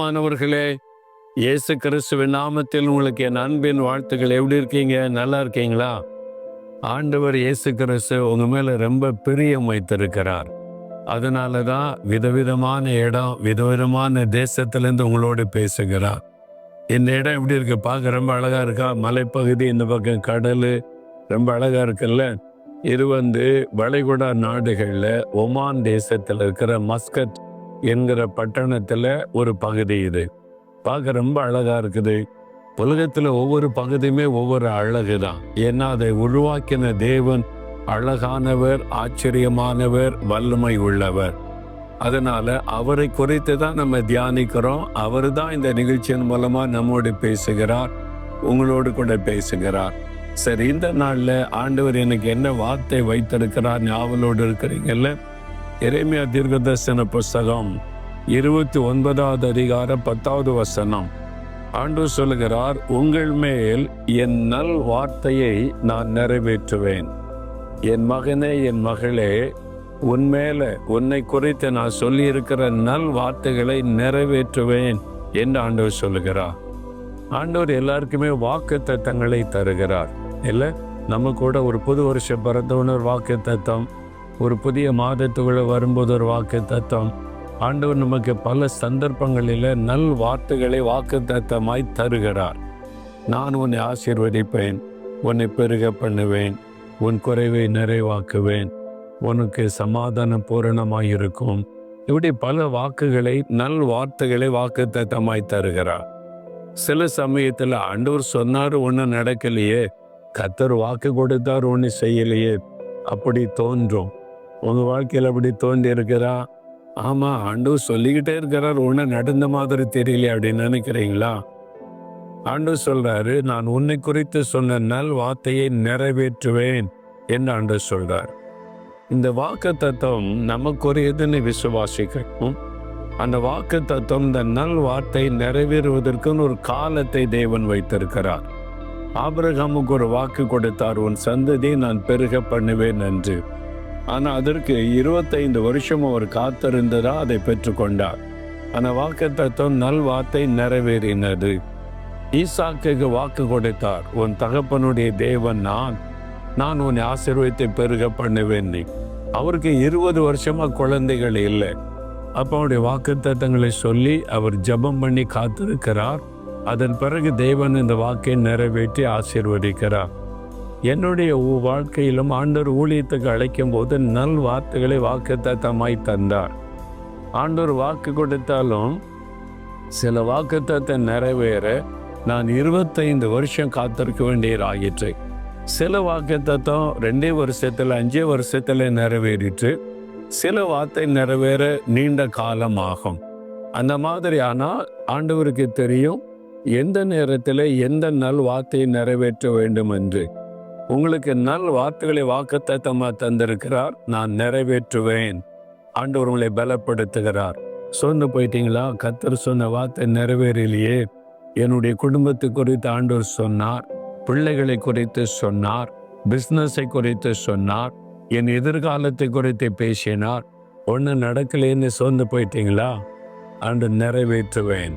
பிரியமானவர்களே, இயேசு கிறிஸ்துவின் நாமத்தில் உங்களுக்கு என் அன்பின் வாழ்த்துக்கள். எப்படி இருக்கீங்க? நல்லா இருக்கீங்களா? ஆண்டவர் இயேசு கிறிஸ்து உங்க மேல ரொம்ப பிரியம் வைத்திருக்கிறார். அதனால தான் விதவிதமான இடம், விதவிதமான தேசத்திலேருந்து உங்களோடு பேசுகிறார். இந்த இடம் எப்படி இருக்கு? பார்க்க ரொம்ப அழகா இருக்கா? மலைப்பகுதி, இந்த பக்கம் கடல், ரொம்ப அழகா இருக்குல்ல? இது வளைகுடா நாடுகள்ல ஒமான் தேசத்தில் இருக்கிற மஸ்கட் என்கிற பட்டணத்துல ஒரு பகுதி. இது பார்க்க ரொம்ப அழகா இருக்குது. உலகத்துல ஒவ்வொரு பகுதியுமே ஒவ்வொரு அழகுதான். ஏன்னா அதை உருவாக்கின தேவன் அழகானவர், ஆச்சரியமானவர், வல்லமை உள்ளவர். அதனால அவரை குறித்து தான் நம்ம தியானிக்கிறோம். அவர் தான் இந்த நிகழ்ச்சியின் மூலமா நம்மோடு பேசுகிறார், உங்களோடு கூட பேசுகிறார். சரி, இந்த நாள்ல ஆண்டவர் எனக்கு என்ன வார்த்தை வைத்திருக்கிறார் ஞாபகத்தோடு இருக்கிறீங்கல்ல? எரேமியா தீர்க்கதரிசன புஸ்தகம் 29வது அதிகாரம் 10வது வசனம். ஆண்டவர் சொல்லுகிறார், உங்கள் மேல் என் நல் வார்த்தையை நான் நிறைவேற்றுவேன். என் மகனே, என் மகளே, உன்மேல உன்னை குறித்து நான் சொல்லி இருக்கிற நல் வார்த்தைகளை நிறைவேற்றுவேன் என்று ஆண்டவர் சொல்லுகிறார். ஆண்டவர் எல்லாருக்குமே வாக்கு தத்தங்களை தருகிறார் இல்லை? நம்ம கூட ஒரு புது வருஷம் பிறந்தவனர் வாக்கு தத்தம், ஒரு புதிய மாதத்துக்குள்ள வரும்போது ஒரு வாக்கு தத்தம். ஆண்டவர் நமக்கு பல சந்தர்ப்பங்களில் நல் வார்த்தைகளை வாக்கு தத்தமாய் தருகிறார். நான் உன்னை ஆசீர்வதிப்பேன், உன்னை பெருக பண்ணுவேன், உன் குறைவை நிறைவாக்குவேன், உனக்கு சமாதானம் பூரணமாய் இருக்கும். இப்படி பல வாக்குகளை, நல் வார்த்தைகளை வாக்கு தத்தமாய் தருகிறார். சில சமயத்தில் ஆண்டவர் சொன்னார், ஒன்றும் நடக்கலையே, கர்த்தர் வாக்கு கொடுத்தார், ஒன்று செய்யலையே, அப்படி தோன்றும். உங்க வாழ்க்கையில் அப்படி தோன்றி இருக்கிறா? ஆமா, ஆண்டவர் சொல்லிக்கிட்டே இருக்கிறார், ஒன்றும் நடந்த மாதிரி தெரியலையே அப்படின்னு நினைக்கிறீங்களா? ஆண்டவர் சொல்றாரு, நான் உன்னை குறித்து சொன்ன நல் வார்த்தையை நிறைவேற்றுவேன் என்று ஆண்டவர் சொல்றார். இந்த வாக்கு தத்துவம் நமக்குரியதுன்னு விசுவாசிக்கணும். அந்த வாக்கு தத்துவம், இந்த நல் வார்த்தை நிறைவேறுவதற்குன்னு ஒரு காலத்தை தேவன் வைத்திருக்கிறார். ஆபிரகாமுக்கு ஒரு வாக்கு கொடுத்தார், உன் சந்ததியை நான் பெருக பண்ணுவேன் என்று. ஆனால் அதற்கு 25 வருஷம் அவர் காத்திருந்ததா அதை பெற்றுக்கொண்டார். அந்த வாக்கு தத்துவம், நல் வார்த்தை நிறைவேறினது. ஈசாக்குக்கு வாக்கு கொடுத்தார், உன் தகப்பனுடைய தேவன் நான் உன்னை ஆசீர்வதித்து பெருக பண்ணுவேன். அவருக்கு 20 வருஷமா குழந்தைகள் இல்லை. அப்போ அவருடைய வாக்கு தத்தங்களை சொல்லி அவர் ஜெபம் பண்ணி காத்திருக்கிறார். அதன் பிறகு தேவன் இந்த வாக்கை நிறைவேற்றி ஆசீர்வதிக்கிறார். என்னுடைய வாழ்க்கையிலும் ஆண்டவர் ஊழியத்துக்கு அழைக்கும் போது நல் வார்த்தைகளை வாக்கு தத்தமாய் தந்தார். ஆண்டவர் வாக்கு கொடுத்தாலும் சில வாக்கு தத்தம் நிறைவேற நான் 25 வருஷம் காத்திருக்க வேண்டியதாயிற்று. சில வாக்கு தத்தம் 2 வருஷத்துல 5 வருஷத்துல நிறைவேறிற்று. சில வார்த்தை நிறைவேற நீண்ட காலம் ஆகும். அந்த மாதிரி. ஆனால் ஆண்டவருக்கு தெரியும் எந்த நேரத்தில் எந்த நல் வார்த்தையை நிறைவேற்ற வேண்டும் என்று. உங்களுக்கு நல் வார்த்தைகளை வாக்குத்தத்தமாக தந்திருக்கிறார், நான் நிறைவேற்றுவேன். ஆண்டவர் உங்களை பலப்படுத்துகிறார். சொந்து போயிட்டீங்களா? கர்த்தர் சொன்ன வார்த்தை நிறைவேறலையே. என்னுடைய குடும்பத்தை குறித்து ஆண்டவர் சொன்னார், பிள்ளைகளை குறித்து சொன்னார், பிஸ்னஸை குறித்து சொன்னார், என் எதிர்காலத்தை குறித்து பேசினார், ஒன்றும் நடக்கலேன்னு சொந்து போயிட்டீங்களா? ஆண்டு நிறைவேற்றுவேன்.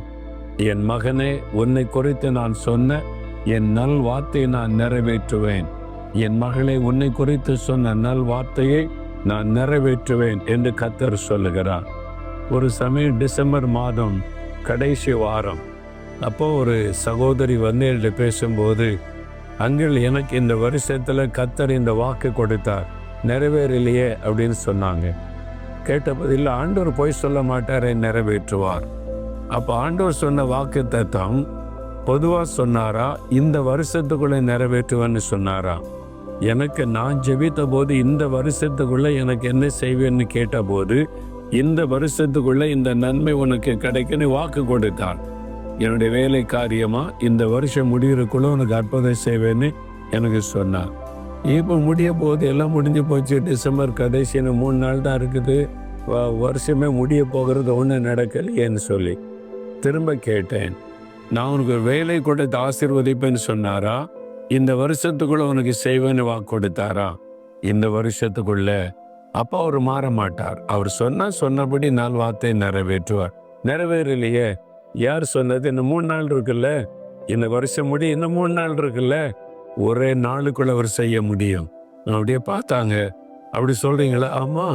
என் மகனே, உன்னை குறித்து நான் சொன்ன என் நல் வார்த்தையை நான் நிறைவேற்றுவேன். என் மகளே, உன்னை குறித்து சொன்ன நல் வார்த்தையை நான் நிறைவேற்றுவேன் என்று கர்த்தர் சொல்லுகிறார். ஒரு சமயம் டிசம்பர் மாதம் கடைசி வாரம், அப்போ ஒரு சகோதரி என்கிட்ட பேசும்போது, அங்கிள், எனக்கு இந்த வருஷத்துல கர்த்தர் இந்த வாக்கு கொடுத்தார், நிறைவேறலையே அப்படின்னு சொன்னாங்க. கேட்டபோது, ஆண்டவர் பொய் சொல்ல மாட்டாரே, நிறைவேற்றுவார். அப்போ ஆண்டவர் சொன்ன வாக்கு தத்தம் பொதுவாக சொன்னாரா, இந்த வருஷத்துக்குள்ளே நிறைவேற்றுவேன்னு சொன்னாரா? எனக்கு நான் ஜெபித்த போது இந்த வருஷத்துக்குள்ளே எனக்கு என்ன செய்வேன்னு கேட்டபோது, இந்த வருஷத்துக்குள்ளே இந்த நன்மை உனக்கு கிடைக்குன்னு வாக்கு கொடுத்தார். என்னுடைய வேலை காரியமா இந்த வருஷம் முடிகிறதுக்குள்ள உனக்கு அற்புதம் செய்வேன்னு எனக்கு சொன்னார். இப்போ முடிய போது எல்லாம் முடிஞ்சு போச்சு. டிசம்பர் கடைசின்னு 3 நாள் தான் இருக்குது. வருஷமே முடிய போகிறது, ஒன்றும் நடக்கலையேன்னு சொல்லி திரும்ப கேட்டேன். நான் உனக்கு ஒரு வேலை கொடுத்து ஆசீர்வதிப்பேன்னு சொன்னாரா? இந்த வருஷத்துக்குள்ள உனக்கு செய்வேன்னு வாக்கு கொடுத்தாரா? இந்த வருஷத்துக்குள்ள. அப்போ அவர் மாற மாட்டார். அவர் சொன்னபடி நல் வார்த்தை நிறைவேற்றுவார். நிறைவேறலையே, யார் சொன்னது? இன்னும் 3 நாள் இருக்குல்ல, இந்த வருஷம் முடிய இன்னும் 3 நாள் இருக்குல்ல, ஒரே நாளுக்குள்ள அவர் செய்ய முடியும். அப்படியே பார்த்தாங்க. அப்படி சொல்றீங்களா? ஆமா,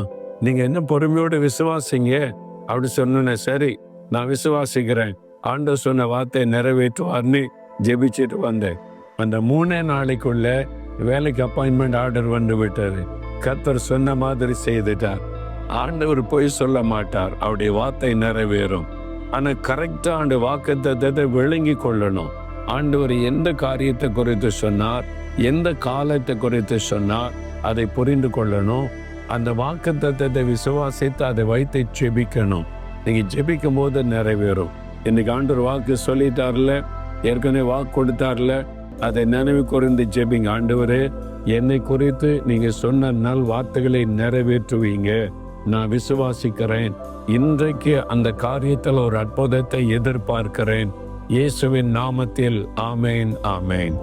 நீங்க என்ன பொறுமையோடு விசுவாசிங்க. அப்படி சொன்னேன். சரி, நான் விசுவாசிக்கிறேன், ஆண்டவர் சொன்ன வார்த்தையை நிறைவேற்றுவார்னு ஜெபிச்சுட்டு வந்தேன். அந்த 3 நாளைக்குள்ள வேலைக்கு அப்பாயின்மெண்ட் ஆர்டர் வந்து விட்டாரு. கர்த்தர் சொன்ன மாதிரி செய்துட்டார். ஆண்டவர் பொய் சொல்ல மாட்டார், அவருடைய வார்த்தை நிறைவேறும். ஆனா கரெக்டா அந்த வாக்குத்தத்தத்தை விளங்கி கொள்ளணும். ஆண்டவர் எந்த காரியத்தை குறித்து சொன்னார், எந்த காலத்தை குறித்து சொன்னார், அதை புரிந்து கொள்ளணும். அந்த வாக்குத்தத்தத்தை விசுவாசித்து அதை வைத்து ஜெபிக்கணும். நீங்க ஜெபிக்கும் போது நிறைவேறும். இன்னைக்கு ஆண்டவர் வாக்கு சொல்லிட்டார்ல, ஏற்கனவே வாக்கு கொடுத்தார்ல, அதை நினைவு கூர்ந்து ஜெபிங்க. ஆண்டவரே, என்னை குறித்து நீங்க சொன்ன நல் வார்த்தைகளை நிறைவேற்றுவீங்க, நான் விசுவாசிக்கிறேன். இன்றைக்கு அந்த காரியத்தில் ஒரு அற்புதத்தை எதிர்பார்க்கிறேன். இயேசுவின் நாமத்தில் ஆமேன், ஆமேன்.